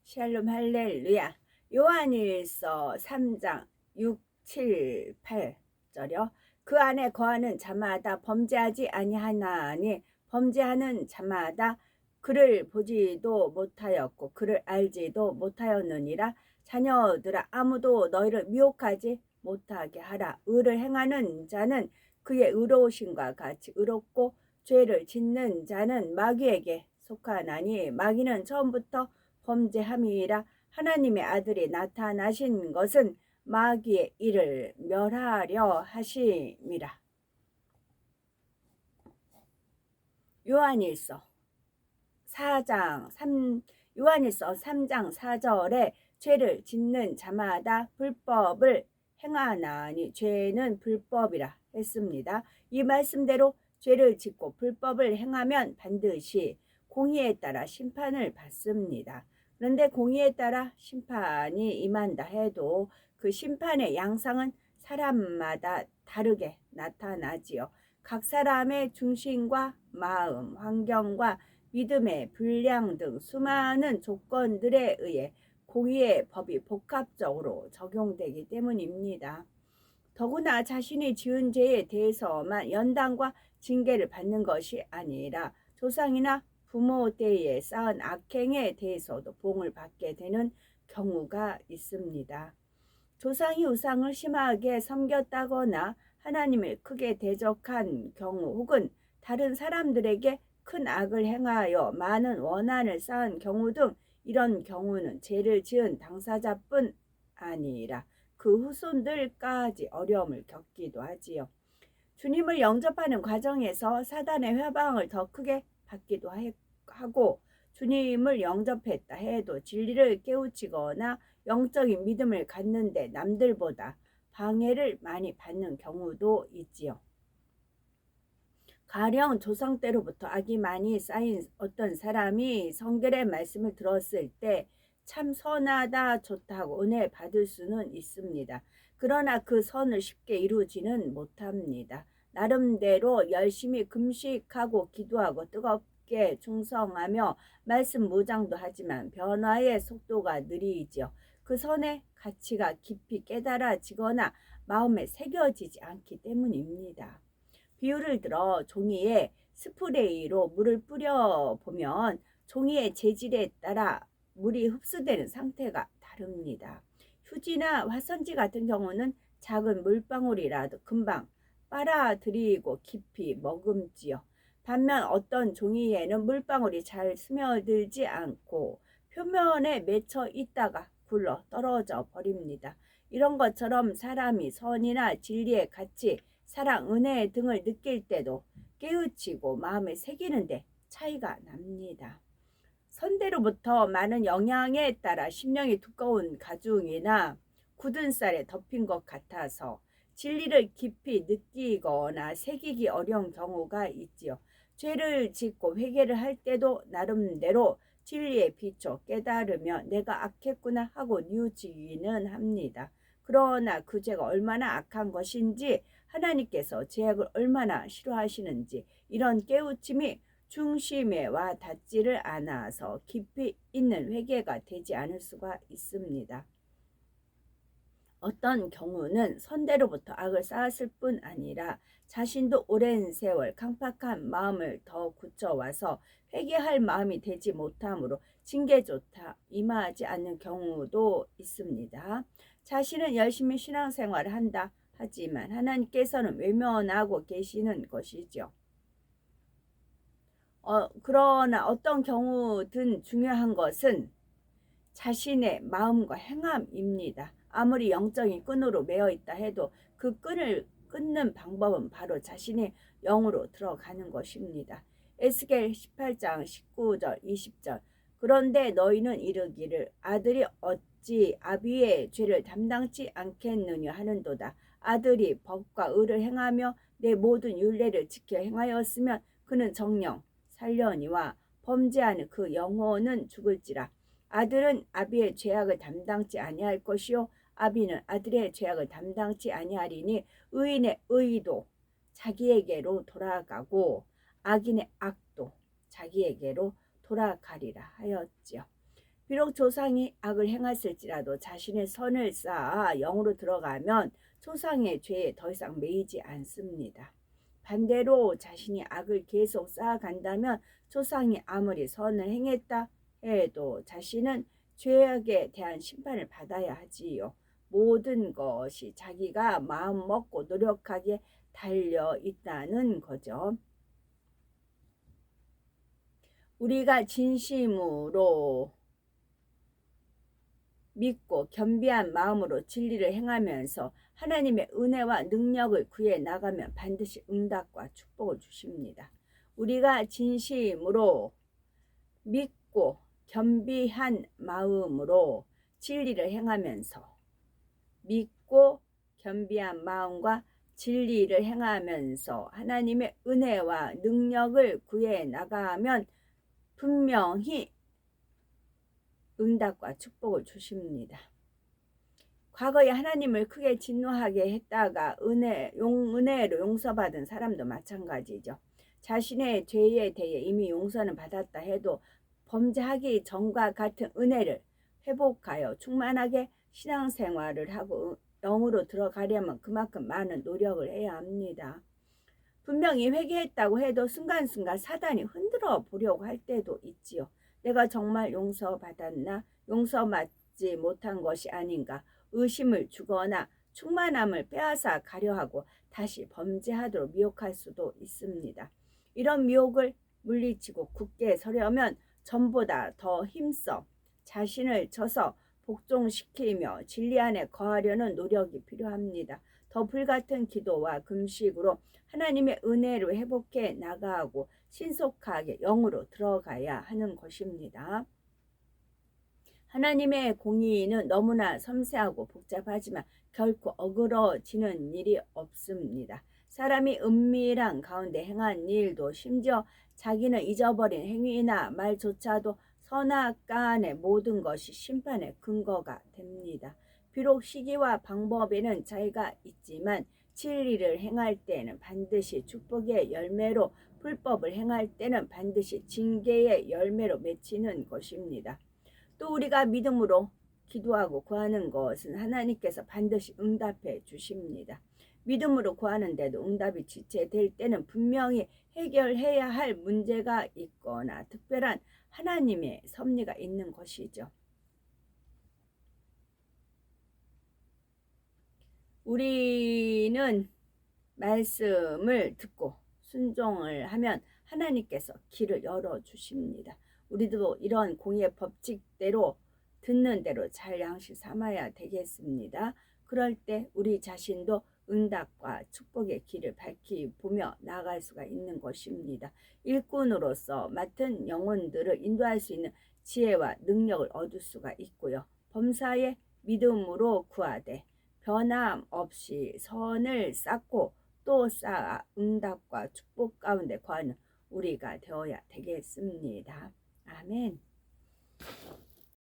샬롬 할렐루야. 요한일서 3장 6, 7, 8절이요. 그 안에 거하는 자마다 범죄하지 아니하나니 범죄하는 자마다 그를 보지도 못하였고 그를 알지도 못하였느니라. 자녀들아, 아무도 너희를 미혹하지 못하게 하라. 의를 행하는 자는 그의 의로우심과 같이 의롭고 죄를 짓는 자는 마귀에게 속하나니 마귀는 처음부터 범죄함이라. 하나님의 아들이 나타나신 것은 마귀의 일을 멸하려 하심이라. 요한일서 3장 4절에 죄를 짓는 자마다 불법을 행하나니 죄는 불법이라 했습니다. 이 말씀대로 죄를 짓고 불법을 행하면 반드시 공의에 따라 심판을 받습니다. 그런데 공의에 따라 심판이 임한다 해도 그 심판의 양상은 사람마다 다르게 나타나지요. 각 사람의 중심과 마음, 환경과 믿음의 분량 등 수많은 조건들에 의해 공의의 법이 복합적으로 적용되기 때문입니다. 더구나 자신이 지은 죄에 대해서만 연단과 징계를 받는 것이 아니라 조상이나 부모 때에 쌓은 악행에 대해서도 보응을 받게 되는 경우가 있습니다. 조상이 우상을 심하게 섬겼다거나 하나님을 크게 대적한 경우 혹은 다른 사람들에게 큰 악을 행하여 많은 원한을 쌓은 경우 등 이런 경우는 죄를 지은 당사자뿐 아니라 그 후손들까지 어려움을 겪기도 하지요. 주님을 영접하는 과정에서 사단의 회방을 더 크게 받기도 하고 주님을 영접했다 해도 진리를 깨우치거나 영적인 믿음을 갖는데 남들보다 방해를 많이 받는 경우도 있지요. 가령 조상 때로부터 악이 많이 쌓인 어떤 사람이 성결의 말씀을 들었을 때 참 선하다 좋다고 은혜 받을 수는 있습니다. 그러나 그 선을 쉽게 이루지는 못합니다. 나름대로 열심히 금식하고 기도하고 뜨겁게 충성하며 말씀 무장도 하지만 변화의 속도가 느리지요. 그 선의 가치가 깊이 깨달아지거나 마음에 새겨지지 않기 때문입니다. 비유를 들어 종이에 스프레이로 물을 뿌려보면 종이의 재질에 따라 물이 흡수되는 상태가 다릅니다. 휴지나 화선지 같은 경우는 작은 물방울이라도 금방 빨아들이고 깊이 머금지요. 반면 어떤 종이에는 물방울이 잘 스며들지 않고 표면에 맺혀 있다가 굴러 떨어져 버립니다. 이런 것처럼 사람이 선이나 진리의 가치, 사랑, 은혜 등을 느낄 때도 깨우치고 마음에 새기는데 차이가 납니다. 선대로부터 많은 영향에 따라 심령이 두꺼운 가죽이나 굳은 쌀에 덮인 것 같아서 진리를 깊이 느끼거나 새기기 어려운 경우가 있지요. 죄를 짓고 회개를 할 때도 나름대로 진리에 비춰 깨달으며 내가 악했구나 하고 뉘우치기는 합니다. 그러나 그 죄가 얼마나 악한 것인지, 하나님께서 죄악을 얼마나 싫어하시는지 이런 깨우침이 중심에 와 닿지를 않아서 깊이 있는 회개가 되지 않을 수가 있습니다. 어떤 경우는 선대로부터 악을 쌓았을 뿐 아니라 자신도 오랜 세월 강팍한 마음을 더 굳혀와서 회개할 마음이 되지 못하므로 징계조차 임하지 않는 경우도 있습니다. 자신은 열심히 신앙생활을 한다 하지만 하나님께서는 외면하고 계시는 것이죠. 그러나 어떤 경우든 중요한 것은 자신의 마음과 행함입니다. 아무리 영적인 끈으로 매어 있다 해도 그 끈을 끊는 방법은 바로 자신의 영으로 들어가는 것입니다. 에스겔 18장 19절 20절 그런데 너희는 이르기를 아들이 어찌 아비의 죄를 담당치 않겠느냐 하는도다. 아들이 법과 의를 행하며 내 모든 율례를 지켜 행하였으면 그는 정령 살려니와 범죄하는 그 영혼은 죽을지라. 아들은 아비의 죄악을 담당치 아니할 것이요 아비는 아들의 죄악을 담당치 아니하리니 의인의 의도 자기에게로 돌아가고 악인의 악도 자기에게로 돌아가리라 하였지요. 비록 조상이 악을 행했을지라도 자신의 선을 쌓아 영으로 들어가면 조상의 죄에 더 이상 매이지 않습니다. 반대로 자신이 악을 계속 쌓아간다면 조상이 아무리 선을 행했다 해도 자신은 죄악에 대한 심판을 받아야 하지요. 모든 것이 자기가 마음 먹고 노력하기에 달려 있다는 거죠. 우리가 진심으로 믿고 겸비한 마음으로 진리를 행하면서 하나님의 은혜와 능력을 구해 나가면 반드시 응답과 축복을 주십니다. 우리가 진심으로 믿고 겸비한 마음으로 진리를 행하면서 믿고 겸비한 마음과 진리를 행하면서 하나님의 은혜와 능력을 구해 나가면 분명히 응답과 축복을 주십니다. 과거에 하나님을 크게 진노하게 했다가 은혜로 용서받은 사람도 마찬가지죠. 자신의 죄에 대해 이미 용서는 받았다 해도 범죄하기 전과 같은 은혜를 회복하여 충만하게 신앙생활을 하고 영으로 들어가려면 그만큼 많은 노력을 해야 합니다. 분명히 회개했다고 해도 순간순간 사단이 흔들어 보려고 할 때도 있지요. 내가 정말 용서받았나? 용서받지 못한 것이 아닌가? 의심을 주거나 충만함을 빼앗아 가려 하고 다시 범죄하도록 미혹할 수도 있습니다. 이런 미혹을 물리치고 굳게 서려면 전보다 더 힘써 자신을 쳐서 복종시키며 진리 안에 거하려는 노력이 필요합니다. 더 불같은 기도와 금식으로 하나님의 은혜로 회복해 나가고 신속하게 영으로 들어가야 하는 것입니다. 하나님의 공의는 너무나 섬세하고 복잡하지만 결코 어그러지는 일이 없습니다. 사람이 은밀한 가운데 행한 일도 심지어 자기는 잊어버린 행위나 말조차도 선악간의 모든 것이 심판의 근거가 됩니다. 비록 시기와 방법에는 차이가 있지만 진리를 행할 때는 반드시 축복의 열매로, 불법을 행할 때는 반드시 징계의 열매로 맺히는 것입니다. 또 우리가 믿음으로 기도하고 구하는 것은 하나님께서 반드시 응답해 주십니다. 믿음으로 구하는데도 응답이 지체될 때는 분명히 해결해야 할 문제가 있거나 특별한 하나님의 섭리가 있는 것이죠. 우리는 말씀을 듣고 순종을 하면 하나님께서 길을 열어주십니다. 우리도 이런 공의의 법칙대로 듣는 대로 잘 양식 삼아야 되겠습니다. 그럴 때 우리 자신도 응답과 축복의 길을 밝히 보며 나아갈 수가 있는 것입니다. 일꾼으로서 맡은 영혼들을 인도할 수 있는 지혜와 능력을 얻을 수가 있고요. 범사에 믿음으로 구하되 변함없이 선을 쌓고 또 쌓아 응답과 축복 가운데 거하는 우리가 되어야 되겠습니다. 아멘.